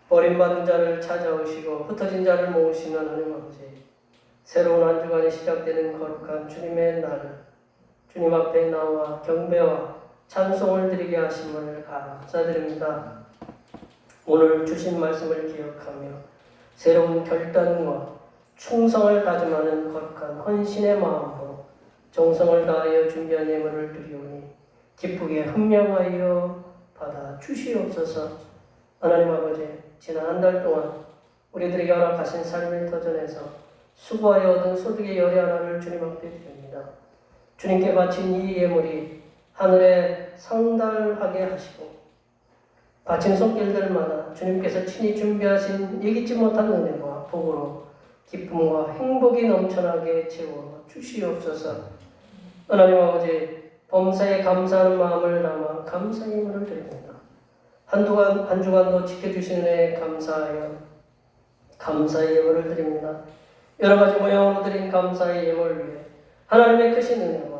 버림받은 자를 찾아오시고 흩어진 자를 모으시는 하나님 아버지, 새로운 한 주간이 시작되는 거룩한 주님의 날을 주님 앞에 나와 경배와 찬송을 드리게 하심을 감사드립니다. 오늘 주신 말씀을 기억하며 새로운 결단과 충성을 다짐하는 거룩한 헌신의 마음으로 정성을 다하여 준비한 예물을 드리오니 기쁘게 헌명하여 받아 주시옵소서. 하나님 아버지, 지난 한 달 동안 우리들에게 허락하신 삶의 터전에서 수고하여 얻은 소득의 열의 하나를 주님 앞에 드립니다. 주님께 바친 이 예물이 하늘에 상달하게 하시고 바친 손길들마다 주님께서 친히 준비하신 예기치 못한 은혜와 복으로 기쁨과 행복이 넘쳐나게 채워 주시옵소서. 하나님 아버지, 범사에 감사하는 마음을 담아 감사의 예물을 드립니다. 한 주간도 지켜주신 은혜에 감사하여 감사의 예물을 드립니다. 여러 가지 모양으로 드린 감사의 예물을 위해 하나님의 크신 은혜와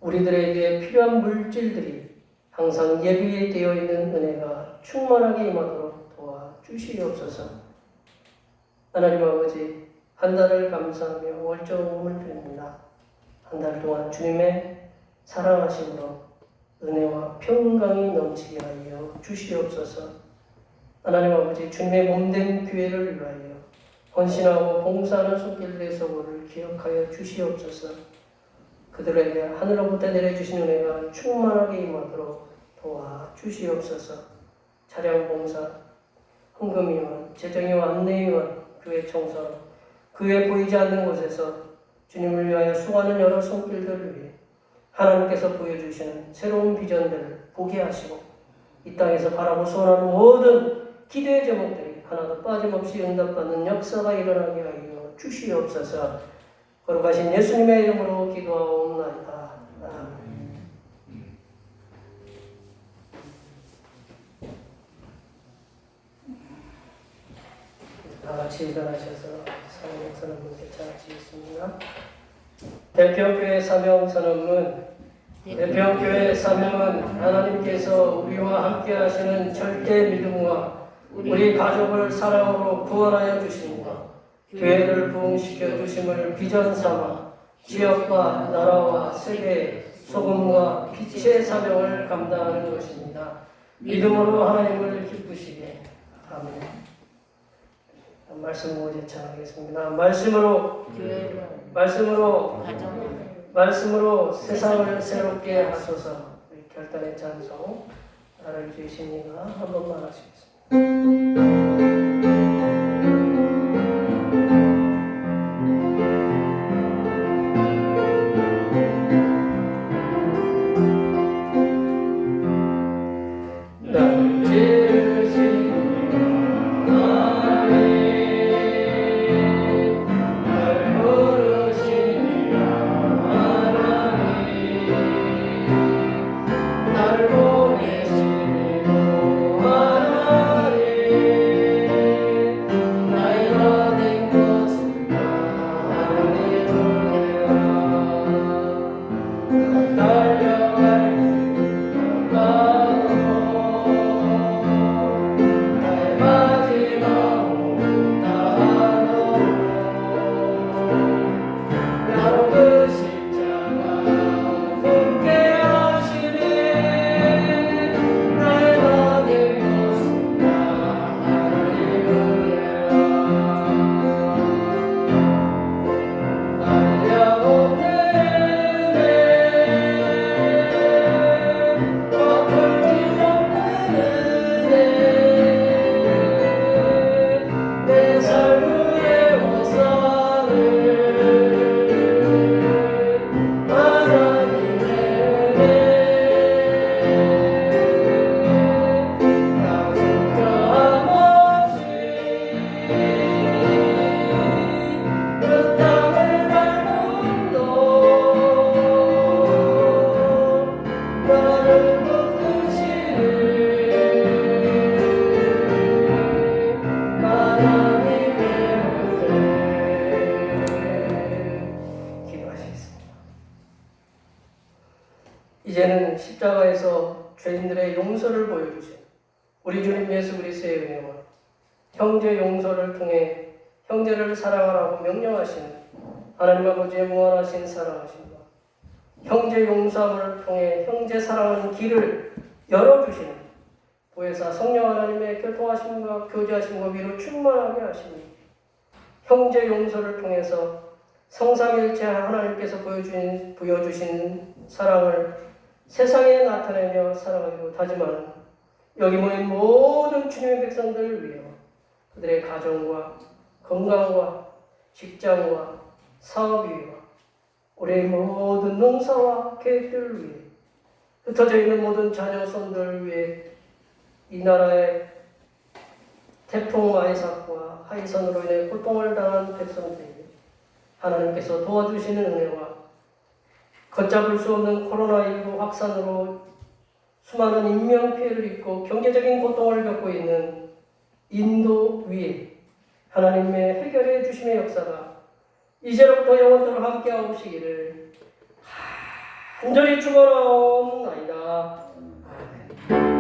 우리들에게 필요한 물질들이 항상 예비되어 있는 은혜가 충만하게 임하도록 도와주시옵소서. 하나님 아버지, 한 달을 감사하며 월정음을 드립니다. 한 달 동안 주님의 사랑하심으로 은혜와 평강이 넘치게 하여 주시옵소서. 하나님 아버지, 주님의 몸된 교회를 위하여 헌신하고 봉사하는 손길들의 소고를 기억하여 주시옵소서. 그들에게 하늘로부터 내려주신 은혜가 충만하게 임하도록 도와주시옵소서. 차량 봉사, 헌금위원, 재정위원, 안내위원, 교회 청소, 교회 보이지 않는 곳에서 주님을 위하여 수고하는 여러 손길들을 위해 하나님께서 보여주시는 새로운 비전들을 보게 하시고 이 땅에서 바라고 소원하는 모든 기도의 제목들이 하나도 빠짐없이 응답받는 역사가 일어나게 하여 주시옵소서. 거룩하신 예수님의 이름으로 기도하옵나이다. 아멘. 다 같이 일어나셔서 사명 선언문께 찾아주시겠습니다. 대평교회 사명 선언문. 대평교회 사명은 하나님께서 우리와 함께 하시는 절대 믿음과 우리 가족을 사랑으로 구원하여 주십니다. 교회를 부흥시켜 주심을 비전 삼아 지역과 나라와 세계에 소금과 빛의 사명을 감당하는 것입니다. 믿음으로 하나님을 기쁘시게. 아멘. 말씀 모두 전하겠습니다. 말씀으로 말씀으로 세상을 새롭게 하소서. 결단의 찬송 나를 주시니가 한 번만 하시겠습니다. 이제는 십자가에서 죄인들의 용서를 보여주신 우리 주님 예수 그리스도의 은혜와 형제 용서를 통해 형제를 사랑하라고 명령하시는 하나님 아버지의 무한하신 사랑하심과 형제 용서함을 통해 형제 사랑하는 길을 열어주시는 보혜사 성령 하나님의 교통하심과 교제하심과 위로 충만하게 하시니 형제 용서를 통해서 성삼일체 하나님께서 보여주신 사랑을 세상에 나타내며 살아가기로 다짐하는 여기 모인 모든 주님의 백성들을 위해 그들의 가정과 건강과 직장과 사업 위와 우리의 모든 농사와 계획들을 위해 흩어져 있는 모든 자녀손들을 위해 이 나라의 태풍 아이삭과 하이선으로 인해 고통을 당한 백성들에게 하나님께서 도와주시는 은혜와 걷잡을 수 없는 코로나19 확산으로 수많은 인명피해를 입고 경제적인 고통을 겪고 있는 인도 위에 하나님의 해결해 주심의 역사가 이제로부터 영원토록 함께 하시기를 간절히 축원하옵나이다. 아멘.